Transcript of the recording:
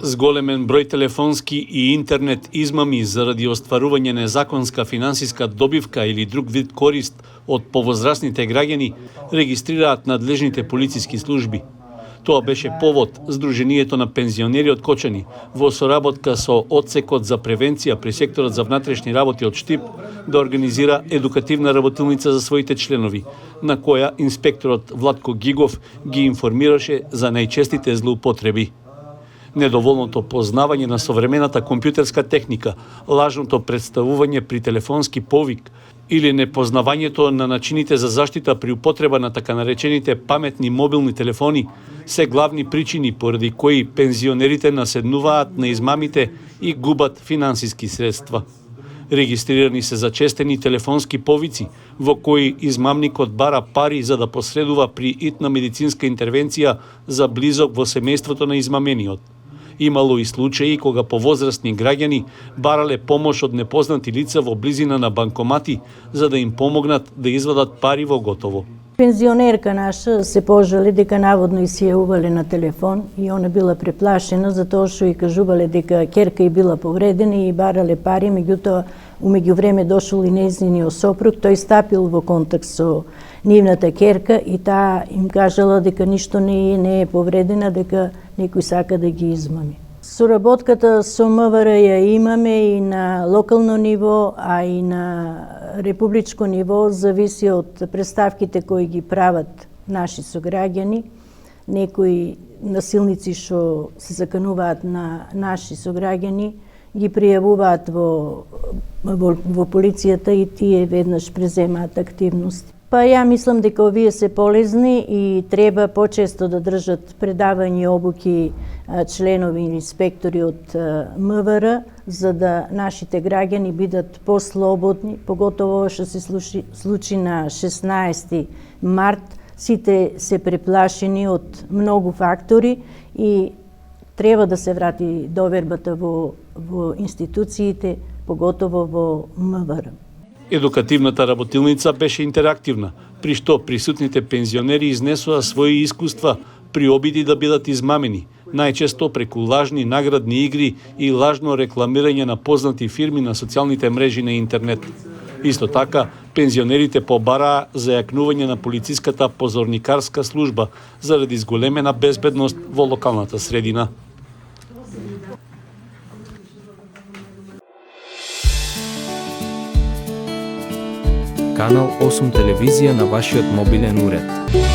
Зголемен број телефонски и интернет измами заради остварување незаконска финансиска добивка или друг вид корист од повозрасните граѓани регистрираат надлежните полициски служби. Тоа беше повод Сдруженијето на пензионери од Кочани во соработка со Одсекот за превенција при секторот за внатрешни работи од Штип да организира едукативна работилница за своите членови, на која инспекторот Владко Гигов ги информираше за најчестите злоупотреби. Недоволното познавање на современата компјутерска техника, лажното представување при телефонски повик или непознавањето на начините за заштита при употреба на така наречените паметни мобилни телефони се главни причини поради кои пензионерите наседнуваат на измамите и губат финансиски средства. Регистрирани се зачестени телефонски повици во кои измамникот бара пари за да посредува при итна медицинска интервенција за близок во семејството на измамениот. Имало и случаи кога повозрасни граѓани барале помош од непознати лица во близина на банкомати за да им помогнат да извадат пари во готово. Пензионерка наша се пожали дека наводно и си јавувале на телефон и она била преплашена затоа што и кажувале дека ќерка и била повредена и барале пари, меѓутоа умеѓу време дошол и нејзиниот сопруг, тој стапил во контакт со нивната ќерка и таа им кажала дека ништо не е повредена, дека некој сака да ги измами. Соработката со МВР ја имаме и на локално ниво, а и на републичко ниво, зависи од представките кои ги прават наши сограѓани. Некои насилници што се закануваат на наши сограѓани ги пријавуваат во полицијата и тие веднаш преземаат активности. Па ја мислам дека овие се полезни и треба почесто да држат предавања и обуки членови и инспектори од МВР, за да нашите граѓани бидат послободни, поготово што се случи на 16 март. Сите се преплашени од многу фактори и треба да се врати довербата во институциите, поготово во МВР. Едукативната работилница беше интерактивна, при што присутните пензионери изнесоа своји искуства при обиди да бидат измамени, најчесто преку лажни наградни игри и лажно рекламирање на познати фирми на социјалните мрежи на интернет. Исто така, пензионерите побараа зајакнување на полициската позорникарска служба заради зголемена безбедност во локалната средина. Канал 8 телевизија на вашиот мобилен уред.